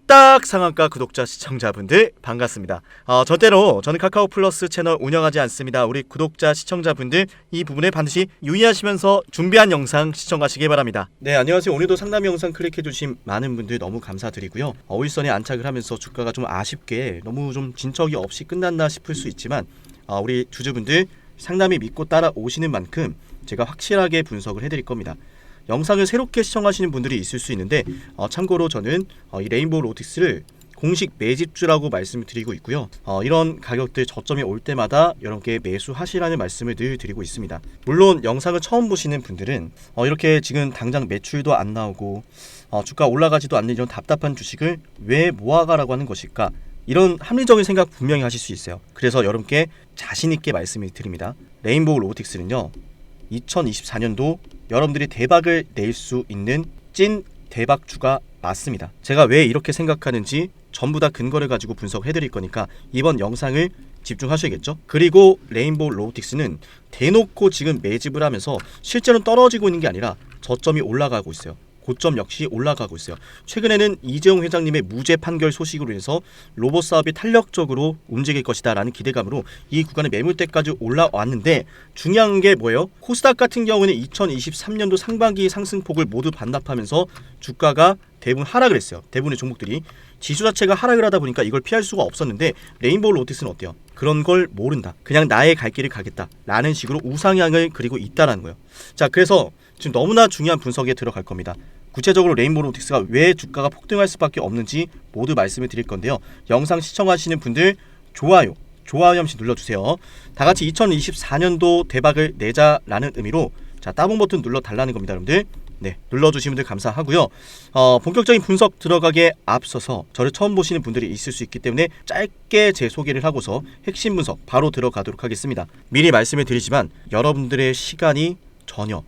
뚝딱 상한가 구독자 시청자분들 반갑습니다. 절대로 저는 카카오 플러스 채널 운영하지 않습니다. 우리 구독자 시청자분들 이 부분에 반드시 유의하시면서 준비한 영상 시청하시기 바랍니다. 네, 안녕하세요. 오늘도 상담 영상 클릭해주신 많은 분들 너무 감사드리고요. 일선에 안착을 하면서 주가가 좀 아쉽게 너무 좀 진척이 없이 끝났나 싶을 수 있지만 우리 주주분들 상담이 믿고 따라오시는 만큼 제가 확실하게 분석을 해드릴 겁니다. 영상을 새롭게 시청하시는 분들이 있을 수 있는데 참고로 저는 이 레인보우 로보틱스를 공식 매집주라고 말씀을 드리고 있고요. 이런 가격들 저점이 올 때마다 여러분께 매수하시라는 말씀을 늘 드리고 있습니다. 물론 영상을 처음 보시는 분들은 이렇게 지금 당장 매출도 안 나오고 주가 올라가지도 않는 이런 답답한 주식을 왜 모아가라고 하는 것일까? 이런 합리적인 생각 분명히 하실 수 있어요. 그래서 여러분께 자신 있게 말씀을 드립니다. 레인보우 로보틱스는요, 2024년도 여러분들이 대박을 낼 수 있는 찐 대박주가 맞습니다. 제가 왜 이렇게 생각하는지 전부 다 근거를 가지고 분석해 드릴 거니까 이번 영상을 집중하셔야겠죠. 그리고 레인보우 로보틱스는 대놓고 지금 매집을 하면서 실제로는 떨어지고 있는 게 아니라 저점이 올라가고 있어요. 고점 역시 올라가고 있어요. 최근에는 이재용 회장님의 무죄 판결 소식으로 인해서 로봇 사업이 탄력적으로 움직일 것이다 라는 기대감으로 이 구간의 매물대까지 올라왔는데, 중요한 게 뭐예요? 코스닥 같은 경우는 2023년도 상반기 상승폭을 모두 반납하면서 주가가 대부분 하락을 했어요. 대부분의 종목들이 지수 자체가 하락을 하다 보니까 이걸 피할 수가 없었는데, 레인보우 로보틱스는 어때요? 그런 걸 모른다. 그냥 나의 갈 길을 가겠다 라는 식으로 우상향을 그리고 있다라는 거예요. 자, 그래서 지금 너무나 중요한 분석에 들어갈 겁니다. 구체적으로 레인보우 로보틱스가 왜 주가가 폭등할 수밖에 없는지 모두 말씀을 드릴 건데요. 영상 시청하시는 분들 좋아요 한 번씩 눌러주세요. 다같이 2024년도 대박을 내자라는 의미로 따봉 버튼 눌러달라는 겁니다. 여러분들 네, 눌러주신 분들 감사하고요. 본격적인 분석 들어가기에 앞서서 저를 처음 보시는 분들이 있을 수 있기 때문에 짧게 제 소개를 하고서 핵심 분석 바로 들어가도록 하겠습니다. 미리 말씀을 드리지만 여러분들의 시간이 전혀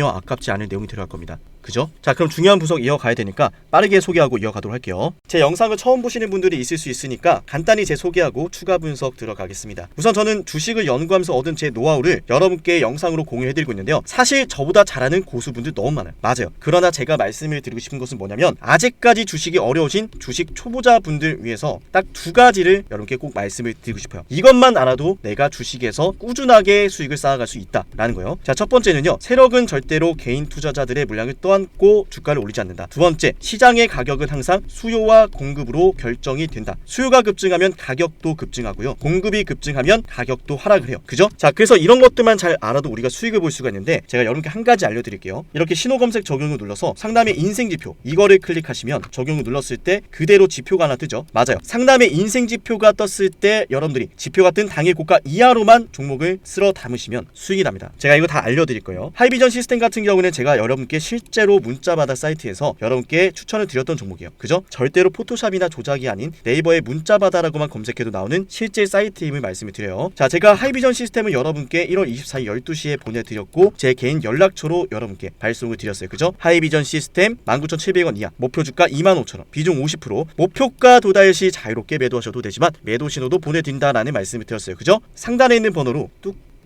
아깝지 않을 내용이 들어갈 겁니다. 그죠? 자, 그럼 중요한 분석 이어가야 되니까 빠르게 소개하고 이어가도록 할게요. 제 영상을 처음 보시는 분들이 있을 수 있으니까 간단히 제 소개하고 추가 분석 들어가겠습니다. 우선 저는 주식을 연구하면서 얻은 제 노하우를 여러분께 영상으로 공유해드리고 있는데요. 사실 저보다 잘하는 고수분들 너무 많아요. 맞아요. 그러나 제가 말씀을 드리고 싶은 것은 뭐냐면, 아직까지 주식이 어려우신 주식 초보자분들 위해서 딱 두 가지를 여러분께 꼭 말씀을 드리고 싶어요. 이것만 알아도 내가 주식에서 꾸준하게 수익을 쌓아갈 수 있다라는 거예요. 자, 첫 번째는요, 세력은 절대로 개인 투자자들의 물량을 떠안고 주가를 올리지 않는다. 두 번째, 시장의 가격은 항상 수요와 공급으로 결정이 된다. 수요가 급증하면 가격도 급증하고요, 공급이 급증하면 가격도 하락을 해요. 그죠? 자, 그래서 이런 것들만 잘 알아도 우리가 수익을 볼 수가 있는데, 제가 여러분께 한 가지 알려드릴게요. 이렇게 신호 검색 적용을 눌러서 상담의 인생 지표, 이거를 클릭하시면 적용을 눌렀을 때 그대로 지표가 하나 뜨죠. 맞아요. 상담의 인생 지표가 떴을 때 여러분들이 지표가 뜬 당일 고가 이하로만 종목을 쓸어 담으시면 수익이 납니다. 제가 이거 다 알려드릴 거예요. 하이비전 시스템 같은 경우는 제가 여러분께 실제로 문자바다 사이트에서 여러분께 추천을 드렸던 종목이에요. 그죠? 절대로 포토샵이나 조작이 아닌 네이버에 문자바다라고만 검색해도 나오는 실제 사이트임을 말씀을 드려요. 자, 제가 하이비전 시스템을 여러분께 1월 24일 12시에 보내드렸고 제 개인 연락처로 여러분께 발송을 드렸어요. 그죠? 하이비전 시스템 19,700원 이하, 목표 주가 25,000원, 비중 50%, 목표가 도달 시 자유롭게 매도하셔도 되지만 매도 신호도 보내드린다라는 말씀을 드렸어요. 그죠? 상단에 있는 번호로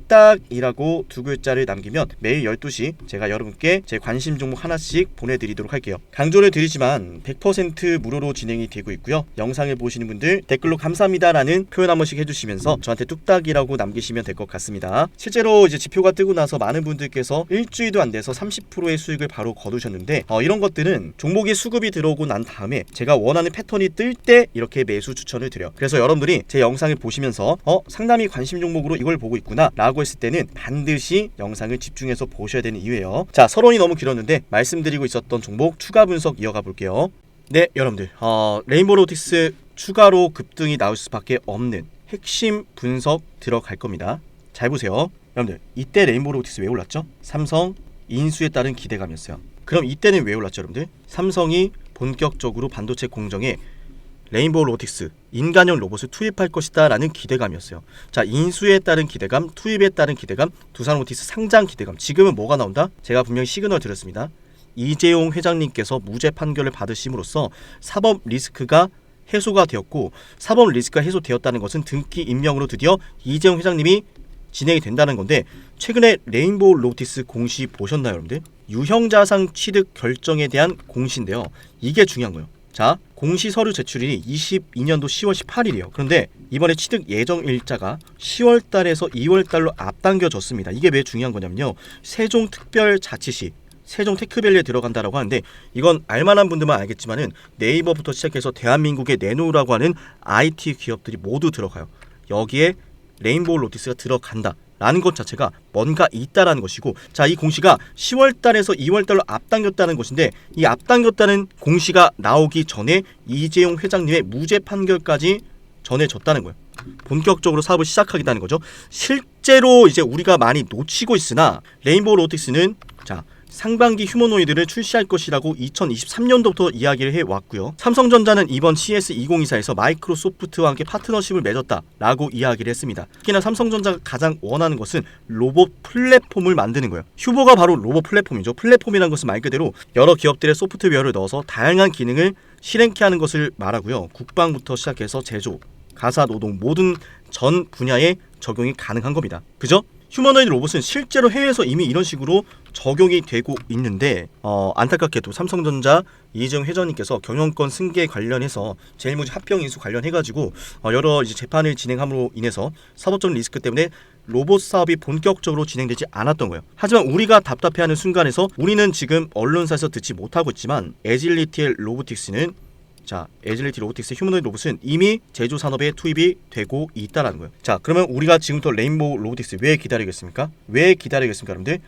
뚝딱이라고 두 글자를 남기면 매일 12시 제가 여러분께 제 관심 종목 하나씩 보내드리도록 할게요. 강조를 드리지만 100% 무료로 진행이 되고 있고요. 영상을 보시는 분들 댓글로 감사합니다라는 표현 한 번씩 해주시면서 저한테 뚝딱이라고 남기시면 될 것 같습니다. 실제로 이제 지표가 뜨고 나서 많은 분들께서 일주일도 안 돼서 30%의 수익을 바로 거두셨는데, 이런 것들은 종목이 수급이 들어오고 난 다음에 제가 원하는 패턴이 뜰 때 이렇게 매수 추천을 드려요. 그래서 여러분들이 제 영상을 보시면서 상담이 관심 종목으로 이걸 보고 있구나 라고 했을 때는 반드시 영상을 집중해서 보셔야 되는 이유예요. 자, 서론이 너무 길었는데 말씀드리고 있었던 종목 추가 분석 이어가 볼게요. 네, 여러분들 레인보우 로보틱스 추가로 급등이 나올 수밖에 없는 핵심 분석 들어갈 겁니다. 잘 보세요. 여러분들, 이때 레인보우 로보틱스 왜 올랐죠? 삼성 인수에 따른 기대감이었어요. 그럼 이때는 왜 올랐죠? 여러분들, 삼성이 본격적으로 반도체 공정에 레인보우 로보틱스 인간형 로봇을 투입할 것이다 라는 기대감이었어요. 자, 인수에 따른 기대감, 투입에 따른 기대감, 두산 로보틱스 상장 기대감. 지금은 뭐가 나온다? 제가 분명히 시그널 드렸습니다. 이재용 회장님께서 무죄 판결을 받으심으로써 사법 리스크가 해소가 되었고, 사법 리스크가 해소되었다는 것은 등기 임명으로 드디어 이재용 회장님이 진행이 된다는 건데, 최근에 레인보우 로보틱스 공시 보셨나요, 여러분들? 유형자산 취득 결정에 대한 공시인데요. 이게 중요한 거예요. 자, 공시 서류 제출일이 22년도 10월 18일이에요. 그런데 이번에 취득 예정 일자가 10월 달에서 2월 달로 앞당겨졌습니다. 이게 왜 중요한 거냐면요. 세종특별자치시 세종테크밸리에 들어간다라고 하는데, 이건 알만한 분들만 알겠지만은 네이버부터 시작해서 대한민국에 내놓으라고 하는 IT 기업들이 모두 들어가요. 여기에 레인보우 로티스가 들어간다 라는 것 자체가 뭔가 있다라는 것이고, 자, 이 공시가 10월 달에서 2월 달로 앞당겼다는 것인데, 이 앞당겼다는 공시가 나오기 전에 이재용 회장님의 무죄 판결까지 전해졌다는 거예요. 본격적으로 사업을 시작하겠다는 거죠. 실제로 이제 우리가 많이 놓치고 있으나 레인보우 로티스는 자, 상반기 휴머노이드를 출시할 것이라고 2023년도부터 이야기를 해왔고요. 삼성전자는 이번 CES 2024에서 마이크로소프트와 함께 파트너십을 맺었다라고 이야기를 했습니다. 특히나 삼성전자가 가장 원하는 것은 로봇 플랫폼을 만드는 거예요. 휴보가 바로 로봇 플랫폼이죠. 플랫폼이라는 것은 말 그대로 여러 기업들의 소프트웨어를 넣어서 다양한 기능을 실행케 하는 것을 말하고요. 국방부터 시작해서 제조, 가사노동 모든 전 분야에 적용이 가능한 겁니다. 그죠? 휴머노이드 로봇은 실제로 해외에서 이미 이런 식으로 적용이 되고 있는데, 안타깝게도 삼성전자 이재용 회장님께서 경영권 승계 관련해서 제일모직 합병 인수 관련해가지고 여러 이제 재판을 진행함으로 인해서 사법적 리스크 때문에 로봇 사업이 본격적으로 진행되지 않았던 거예요. 하지만 우리가 답답해하는 순간에서 우리는 지금 언론사에서 듣지 못하고 있지만 에질리티 로보틱스는 자, 에질리티 로보틱스 휴머노이드 로봇은 이미 제조 산업에 투입이 되고 있다라는 거예요. 자, 그러면 우리가 지금부터 레인보우 로보틱스 왜 기다리겠습니까? 여러분들?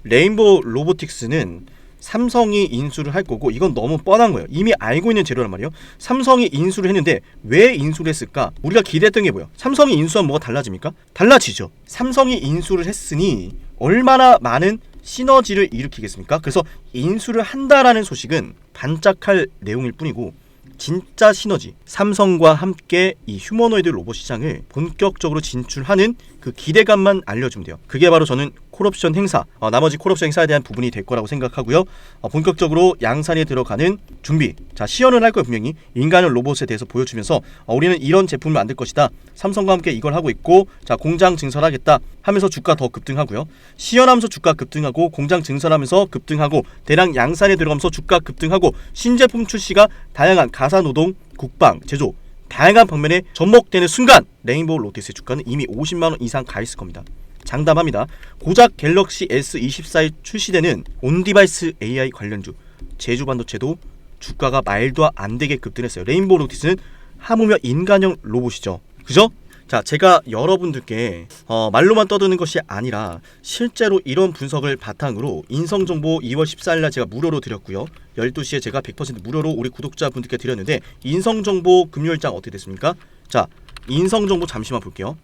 레인보우 로보틱스는 삼성이 인수를 할 거고, 이건 너무 뻔한 거예요. 이미 알고 있는 재료란 말이에요. 삼성이 인수를 했는데 왜 인수를 했을까? 우리가 기대했던 게 뭐예요? 삼성이 인수하면 뭐가 달라집니까? 달라지죠. 삼성이 인수를 했으니 얼마나 많은 시너지를 일으키겠습니까? 그래서 인수를 한다라는 소식은 반짝할 내용일 뿐이고, 진짜 시너지, 삼성과 함께 이 휴머노이드 로봇 시장을 본격적으로 진출하는 그 기대감만 알려주면 돼요. 그게 바로 저는 콜옵션 행사, 나머지 콜옵션 행사에 대한 부분이 될 거라고 생각하고요. 본격적으로 양산에 들어가는 준비, 자, 시연을 할 거예요. 분명히 인간은 로봇에 대해서 보여주면서 우리는 이런 제품을 만들 것이다, 삼성과 함께 이걸 하고 있고, 자, 공장 증설하겠다 하면서 주가 더 급등하고요. 시연하면서 주가 급등하고, 공장 증설하면서 급등하고, 대량 양산에 들어가면서 주가 급등하고, 신제품 출시가 다양한 가사노동, 국방, 제조 다양한 방면에 접목되는 순간 레인보우 로티스의 주가는 이미 50만원 이상 가 있을 겁니다. 장담합니다. 고작 갤럭시 S24에 출시되는 온디바이스 AI 관련주 제주 반도체도 주가가 말도 안 되게 급등했어요. 레인보우 로티스는 하물며 인간형 로봇이죠. 그죠? 자, 제가 여러분들께 말로만 떠드는 것이 아니라 실제로 이런 분석을 바탕으로 인성정보 2월 14일날 제가 무료로 드렸고요. 12시에 제가 100% 무료로 우리 구독자분들께 드렸는데, 인성정보 금요일장 어떻게 됐습니까? 자, 인성정보 잠시만 볼게요.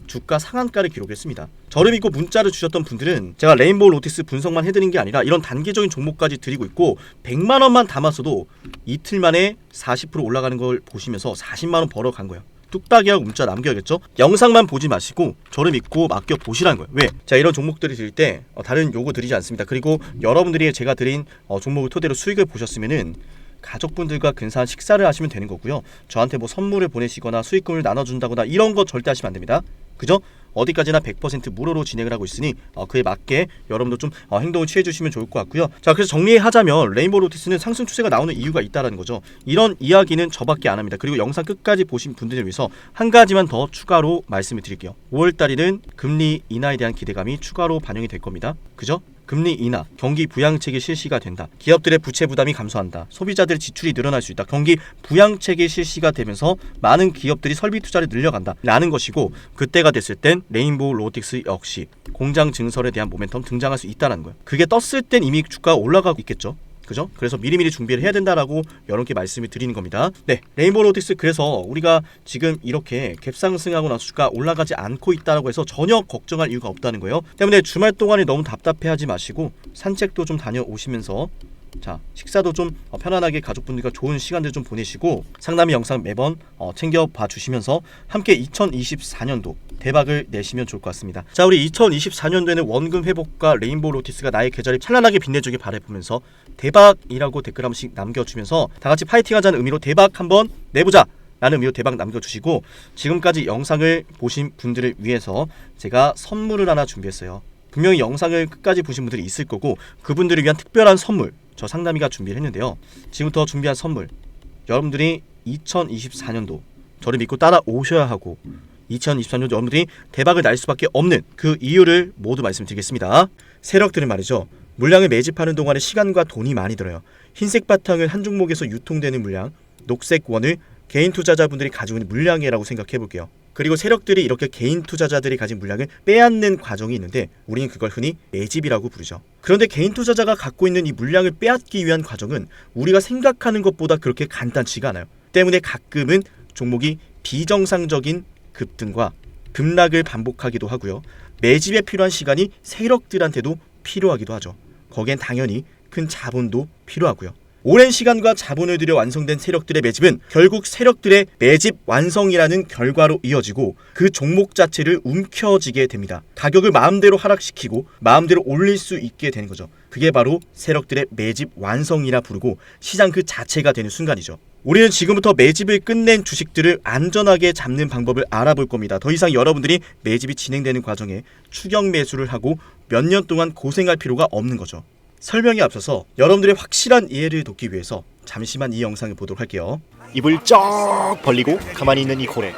주가 상한가를 기록했습니다. 저를 믿고 문자를 주셨던 분들은 제가 레인보우 로티스 분석만 해드린 게 아니라 이런 단계적인 종목까지 드리고 있고, 100만원만 담았어도 이틀 만에 40% 올라가는 걸 보시면서 40만원 벌어간 거예요. 뚝딱이하고 문자 남겨야겠죠? 영상만 보지 마시고 저를 믿고 맡겨 보시라는 거예요. 왜? 자, 이런 종목들이 드릴 때 다른 요구 드리지 않습니다. 그리고 여러분들이 제가 드린 종목을 토대로 수익을 보셨으면은 가족분들과 근사한 식사를 하시면 되는 거고요. 저한테 뭐 선물을 보내시거나 수익금을 나눠준다거나 이런 거 절대 하시면 안 됩니다. 그죠? 어디까지나 100% 무료로 진행을 하고 있으니 그에 맞게 여러분도 좀 행동을 취해주시면 좋을 것 같고요. 자, 그래서 정리하자면 레인보우 로티스는 상승 추세가 나오는 이유가 있다라는 거죠. 이런 이야기는 저밖에 안 합니다. 그리고 영상 끝까지 보신 분들을 위해서 한 가지만 더 추가로 말씀을 드릴게요. 5월달에는 금리 인하에 대한 기대감이 추가로 반영이 될 겁니다. 그죠? 금리 인하, 경기 부양책이 실시가 된다. 기업들의 부채 부담이 감소한다. 소비자들의 지출이 늘어날 수 있다. 경기 부양책이 실시가 되면서 많은 기업들이 설비 투자를 늘려간다 라는 것이고, 그때가 됐을 땐 레인보우 로보틱스 역시 공장 증설에 대한 모멘텀 등장할 수 있다는 거예요. 그게 떴을 땐 이미 주가가 올라가고 있겠죠. 그죠? 그래서 미리미리 준비를 해야 된다라고 여러분께 말씀을 드리는 겁니다. 네, 레인보우 로보틱스, 그래서 우리가 지금 이렇게 갭상승하고 나서 주가 올라가지 않고 있다라고 해서 전혀 걱정할 이유가 없다는 거예요. 때문에 주말 동안에 너무 답답해하지 마시고 산책도 좀 다녀오시면서, 자, 식사도 좀 편안하게 가족분들과 좋은 시간들 좀 보내시고, 상담이 영상 매번 챙겨봐 주시면서 함께 2024년도 대박을 내시면 좋을 것 같습니다. 자, 우리 2024년도에는 원금 회복과 레인보우 로티스가 나의 계절이 찬란하게 빛내주길 바라보면서 대박이라고 댓글 한 번씩 남겨주면서 다 같이 파이팅하자는 의미로 대박 한번 내보자 라는 의미로 대박 남겨주시고, 지금까지 영상을 보신 분들을 위해서 제가 선물을 하나 준비했어요. 분명히 영상을 끝까지 보신 분들이 있을 거고, 그분들을 위한 특별한 선물 저 상담이가 준비를 했는데요. 지금부터 준비한 선물 여러분들이 2024년도 저를 믿고 따라오셔야 하고 2024년도 여러분들이 대박을 날 수밖에 없는 그 이유를 모두 말씀드리겠습니다. 세력들은 말이죠. 물량을 매집하는 동안에 시간과 돈이 많이 들어요. 흰색 바탕을 한 종목에서 유통되는 물량, 녹색 원을 개인 투자자분들이 가지고 있는 물량이라고 생각해 볼게요. 그리고 세력들이 이렇게 개인 투자자들이 가진 물량을 빼앗는 과정이 있는데 우리는 그걸 흔히 매집이라고 부르죠. 그런데 개인 투자자가 갖고 있는 이 물량을 빼앗기 위한 과정은 우리가 생각하는 것보다 그렇게 간단치가 않아요. 때문에 가끔은 종목이 비정상적인 급등과 급락을 반복하기도 하고요. 매집에 필요한 시간이 세력들한테도 필요하기도 하죠. 거기엔 당연히 큰 자본도 필요하고요. 오랜 시간과 자본을 들여 완성된 세력들의 매집은 결국 세력들의 매집 완성이라는 결과로 이어지고 그 종목 자체를 움켜쥐게 됩니다. 가격을 마음대로 하락시키고 마음대로 올릴 수 있게 되는 거죠. 그게 바로 세력들의 매집 완성이라 부르고 시장 그 자체가 되는 순간이죠. 우리는 지금부터 매집을 끝낸 주식들을 안전하게 잡는 방법을 알아볼 겁니다. 더 이상 여러분들이 매집이 진행되는 과정에 추격 매수를 하고 몇 년 동안 고생할 필요가 없는 거죠. 설명에 앞서서 여러분들의 확실한 이해를 돕기 위해서 잠시만 이 영상을 보도록 할게요. 입을 쩍 벌리고 가만히 있는 이 고래.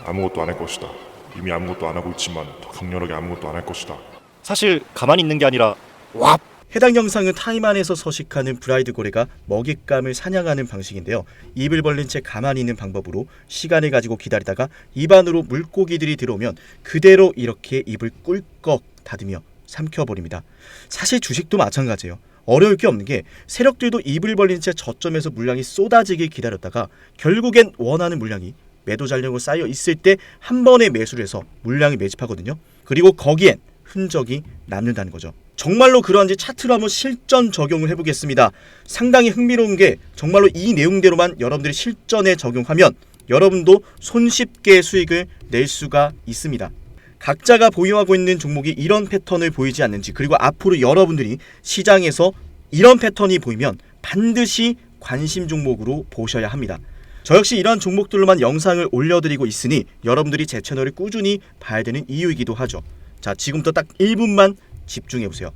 아무것도 안 할 것이다. 이미 아무것도 안 하고 있지만 더 강렬하게 아무것도 안 할 것이다. 사실 가만히 있는 게 아니라 왑! 해당 영상은 타임 안에서 서식하는 브라이드 고래가 먹잇감을 사냥하는 방식인데요. 입을 벌린 채 가만히 있는 방법으로 시간을 가지고 기다리다가 입 안으로 물고기들이 들어오면 그대로 이렇게 입을 꿀꺽 닫으며 삼켜버립니다. 사실 주식도 마찬가지예요. 어려울 게 없는 게 세력들도 입을 벌린 채 저점에서 물량이 쏟아지길 기다렸다가 결국엔 원하는 물량이 매도 잔량으로 쌓여 있을 때 한 번에 매수를 해서 물량을 매집하거든요. 그리고 거기엔 흔적이 남는다는 거죠. 정말로 그러한지 차트로 한번 실전 적용을 해보겠습니다. 상당히 흥미로운 게 정말로 이 내용대로만 여러분들이 실전에 적용하면 여러분도 손쉽게 수익을 낼 수가 있습니다. 각자가 보유하고 있는 종목이 이런 패턴을 보이지 않는지, 그리고 앞으로 여러분들이 시장에서 이런 패턴이 보이면 반드시 관심 종목으로 보셔야 합니다. 저 역시 이러한 종목들로만 영상을 올려드리고 있으니 여러분들이 제 채널을 꾸준히 봐야 되는 이유이기도 하죠. 자, 지금부터 딱 1분만 집중해보세요.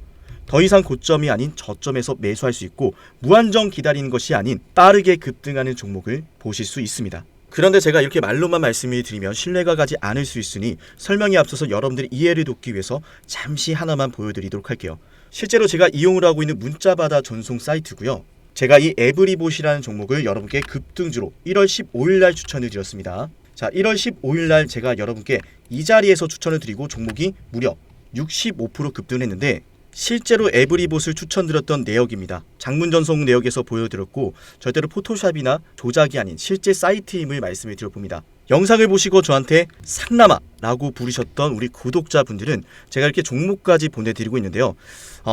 더 이상 고점이 아닌 저점에서 매수할 수 있고 무한정 기다리는 것이 아닌 빠르게 급등하는 종목을 보실 수 있습니다. 그런데 제가 이렇게 말로만 말씀을 드리면 신뢰가 가지 않을 수 있으니 설명에 앞서서 여러분들의 이해를 돕기 위해서 잠시 하나만 보여드리도록 할게요. 실제로 제가 이용을 하고 있는 문자받아 전송 사이트고요. 제가 이 에브리봇이라는 종목을 여러분께 급등주로 1월 15일 날 추천을 드렸습니다. 자, 1월 15일 날 제가 여러분께 이 자리에서 추천을 드리고 종목이 무려 65% 급등을 했는데 실제로 에브리봇을 추천드렸던 내역입니다. 장문 전송 내역에서 보여드렸고 절대로 포토샵이나 조작이 아닌 실제 사이트임을 말씀을 드려봅니다. 영상을 보시고 저한테 상남아라고 부르셨던 우리 구독자분들은 제가 이렇게 종목까지 보내드리고 있는데요.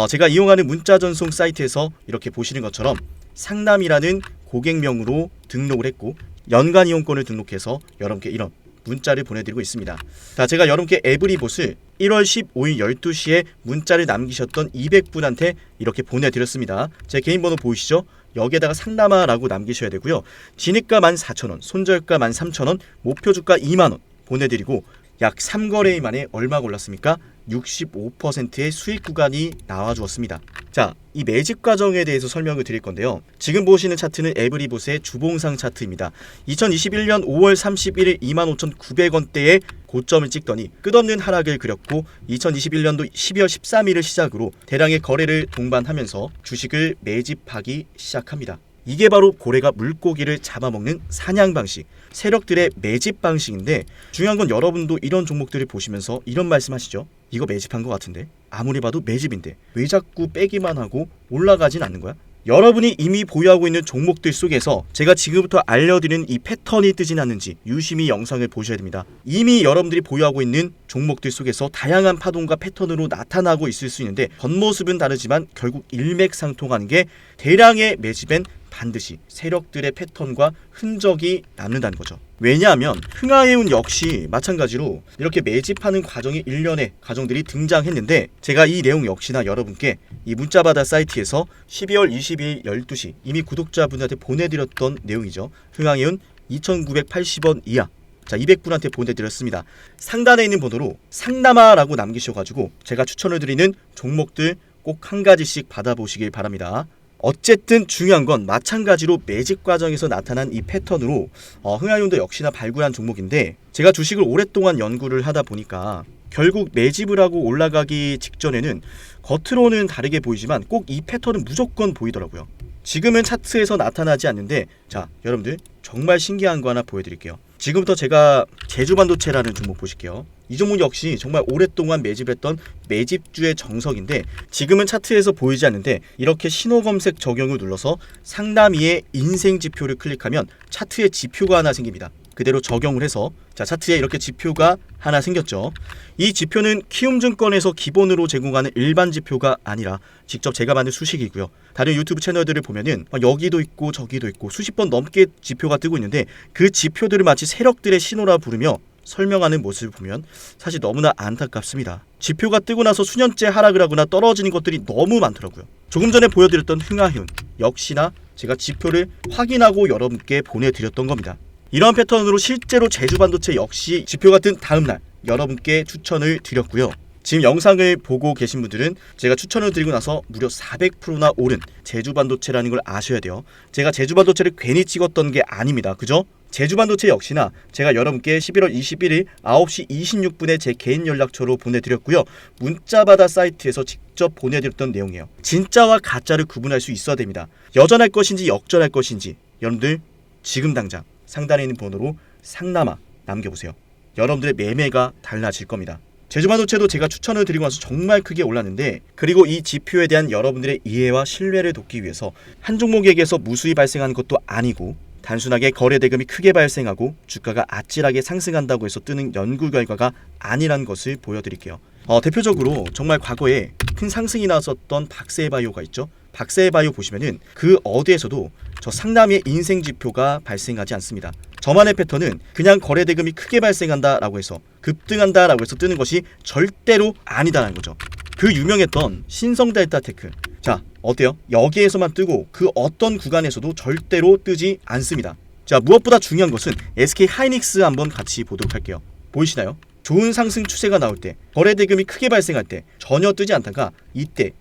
제가 이용하는 문자 전송 사이트에서 이렇게 보시는 것처럼 상남이라는 고객명으로 등록을 했고 연간 이용권을 등록해서 여러분께 이런 문자를 보내드리고 있습니다. 자, 제가 여러분께 에브리봇을 1월 15일 12시에 문자를 남기셨던 200분한테 이렇게 보내드렸습니다. 제 개인 번호 보이시죠? 여기에다가 상남아라고 남기셔야 되고요. 진입가 14,000원, 손절가 13,000원, 목표주가 2만원 보내드리고 약 3거래일 만에 얼마가 올랐습니까? 65%의 수익 구간이 나와주었습니다. 자, 이 매집 과정에 대해서 설명을 드릴 건데요. 지금 보시는 차트는 에브리봇의 주봉상 차트입니다. 2021년 5월 31일 25,900원대에 고점을 찍더니 끝없는 하락을 그렸고 2021년도 12월 13일을 시작으로 대량의 거래를 동반하면서 주식을 매집하기 시작합니다. 이게 바로 고래가 물고기를 잡아먹는 사냥 방식, 세력들의 매집 방식인데 중요한 건 여러분도 이런 종목들을 보시면서 이런 말씀하시죠. 이거 매집한 것 같은데? 아무리 봐도 매집인데 왜 자꾸 빼기만 하고 올라가진 않는 거야? 여러분이 이미 보유하고 있는 종목들 속에서 제가 지금부터 알려드리는 이 패턴이 뜨진 않는지 유심히 영상을 보셔야 됩니다. 이미 여러분들이 보유하고 있는 종목들 속에서 다양한 파동과 패턴으로 나타나고 있을 수 있는데 겉모습은 다르지만 결국 일맥상통하는 게 대량의 매집엔 반드시 세력들의 패턴과 흔적이 남는다는 거죠. 왜냐하면 흥하해운 역시 마찬가지로 이렇게 매집하는 과정이 일련의 과정들이 등장했는데 제가 이 내용 역시나 여러분께 이 문자받아 사이트에서 12월 22일 12시 이미 구독자분한테 보내드렸던 내용이죠. 흥하해운 2,980원 이하. 자, 200분한테 보내드렸습니다. 상단에 있는 번호로 상남아라고 남기셔가지고 제가 추천을 드리는 종목들 꼭 한 가지씩 받아보시길 바랍니다. 어쨌든 중요한 건 마찬가지로 매집 과정에서 나타난 이 패턴으로 흥하이온도 역시나 발굴한 종목인데, 제가 주식을 오랫동안 연구를 하다 보니까 결국 매집을 하고 올라가기 직전에는 겉으로는 다르게 보이지만 꼭 이 패턴은 무조건 보이더라고요. 지금은 차트에서 나타나지 않는데, 자 여러분들 정말 신기한 거 하나 보여드릴게요. 지금부터 제가 제주반도체라는 종목 보실게요. 이 종목 역시 정말 오랫동안 매집했던 매집주의 정석인데, 지금은 차트에서 보이지 않는데 이렇게 신호 검색 적용을 눌러서 상담위의 인생 지표를 클릭하면 차트에 지표가 하나 생깁니다. 그대로 적용을 해서 자 차트에 이렇게 지표가 하나 생겼죠. 이 지표는 키움증권에서 기본으로 제공하는 일반 지표가 아니라 직접 제가 만든 수식이고요. 다른 유튜브 채널들을 보면은 여기도 있고 저기도 있고 수십 번 넘게 지표가 뜨고 있는데, 그 지표들을 마치 세력들의 신호라 부르며 설명하는 모습을 보면 사실 너무나 안타깝습니다. 지표가 뜨고 나서 수년째 하락을 하거나 떨어지는 것들이 너무 많더라고요. 조금 전에 보여드렸던 흥하이온 역시나 제가 지표를 확인하고 여러분께 보내드렸던 겁니다. 이러한 패턴으로 실제로 제주반도체 역시 지표가 뜬 다음날 여러분께 추천을 드렸고요. 지금 영상을 보고 계신 분들은 제가 추천을 드리고 나서 무려 400%나 오른 제주반도체라는 걸 아셔야 돼요. 제가 제주반도체를 괜히 찍었던 게 아닙니다. 그죠? 제주반도체 역시나 제가 여러분께 11월 21일 9시 26분에 제 개인 연락처로 보내드렸고요. 문자받아 사이트에서 직접 보내드렸던 내용이에요. 진짜와 가짜를 구분할 수 있어야 됩니다. 여전할 것인지 역전할 것인지 여러분들 지금 당장 상단에 있는 번호로 상남아 남겨보세요. 여러분들의 매매가 달라질 겁니다. 제주반도체도 제가 추천을 드리고 나서 정말 크게 올랐는데, 그리고 이 지표에 대한 여러분들의 이해와 신뢰를 돕기 위해서 한 종목에게서 무수히 발생한 것도 아니고 단순하게 거래 대금이 크게 발생하고 주가가 아찔하게 상승한다고 해서 뜨는 연구 결과가 아니란 것을 보여드릴게요. 대표적으로 정말 과거에 큰 상승이 나왔었던 박세바이오가 있죠. 박세바이오 보시면은 그 어디에서도 저 상남의 인생 지표가 발생하지 않습니다. 저만의 패턴은 그냥 거래 대금이 크게 발생한다라고 해서 급등한다라고 해서 뜨는 것이 절대로 아니다라는 거죠. 그 유명했던 신성델타테크, 자 어때요? 여기에서만 뜨고 그 어떤 구간에서도 절대로 뜨지 않습니다. 자 무엇보다 중요한 것은 SK하이닉스 한번 같이 보도록 할게요. 보이시나요? 좋은 상승 추세가 나올 때, 거래 대금이 크게 발생할 때 전혀 뜨지 않다가 이때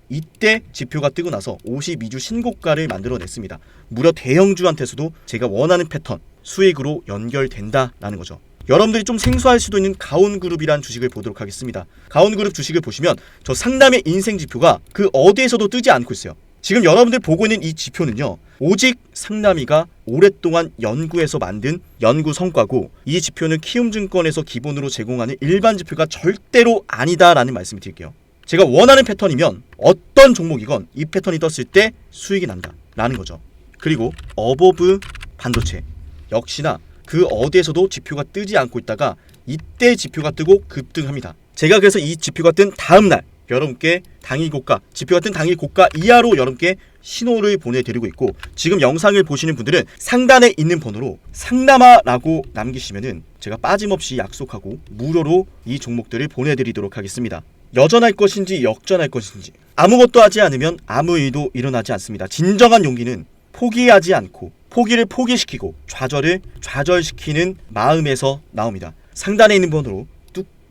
지표가 뜨고 나서 52주 신고가를 만들어냈습니다. 무려 대형주한테서도 제가 원하는 패턴 수익으로 연결된다라는 거죠. 여러분들이 좀 생소할 수도 있는 가온그룹이란 주식을 보도록 하겠습니다. 가온그룹 주식을 보시면 저 상담의 인생 지표가 그 어디에서도 뜨지 않고 있어요. 지금 여러분들 보고 있는 이 지표는요, 오직 상남이가 오랫동안 연구해서 만든 연구 성과고, 이 지표는 키움증권에서 기본으로 제공하는 일반 지표가 절대로 아니다라는 말씀을 드릴게요. 제가 원하는 패턴이면 어떤 종목이건 이 패턴이 떴을 때 수익이 난다 라는 거죠. 그리고 어보브 반도체 역시나 그 어디에서도 지표가 뜨지 않고 있다가 이때 지표가 뜨고 급등합니다. 제가 그래서 이 지표가 뜬 다음날 여러분께 당일 고가, 지표가 뜬 당일 고가 이하로 여러분께 신호를 보내드리고 있고, 지금 영상을 보시는 분들은 상단에 있는 번호로 상남아라고 남기시면은 제가 빠짐없이 약속하고 무료로 이 종목들을 보내드리도록 하겠습니다. 여전할 것인지 역전할 것인지 아무것도 하지 않으면 아무 일도 일어나지 않습니다. 진정한 용기는 포기하지 않고 포기를 포기시키고 좌절을 좌절시키는 마음에서 나옵니다. 상단에 있는 번호로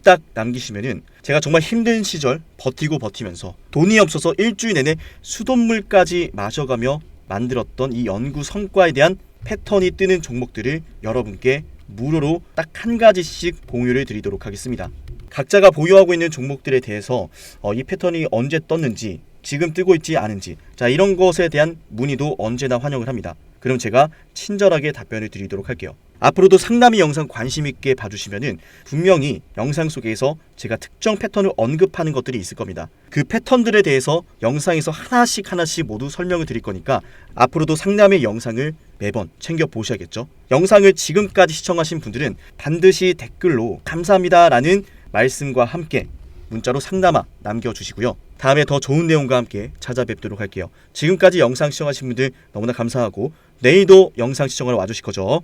딱 남기시면은 제가 정말 힘든 시절 버티면서 돈이 없어서 일주일 내내 수돗물까지 마셔가며 만들었던 이 연구 성과에 대한 패턴이 뜨는 종목들을 여러분께 무료로 딱 한 가지씩 공유를 드리도록 하겠습니다. 각자가 보유하고 있는 종목들에 대해서 이 패턴이 언제 떴는지, 지금 뜨고 있지 않은지, 자 이런 것에 대한 문의도 언제나 환영을 합니다. 그럼 제가 친절하게 답변을 드리도록 할게요. 앞으로도 상담이 영상 관심 있게 봐주시면은 분명히 영상 속에서 제가 특정 패턴을 언급하는 것들이 있을 겁니다. 그 패턴들에 대해서 영상에서 하나씩 모두 설명을 드릴 거니까 앞으로도 상담의 영상을 매번 챙겨 보셔야겠죠. 영상을 지금까지 시청하신 분들은 반드시 댓글로 감사합니다라는 말씀과 함께 문자로 상담아 남겨주시고요. 다음에 더 좋은 내용과 함께 찾아뵙도록 할게요. 지금까지 영상 시청하신 분들 너무나 감사하고 내일도 영상 시청하러 와주실 거죠.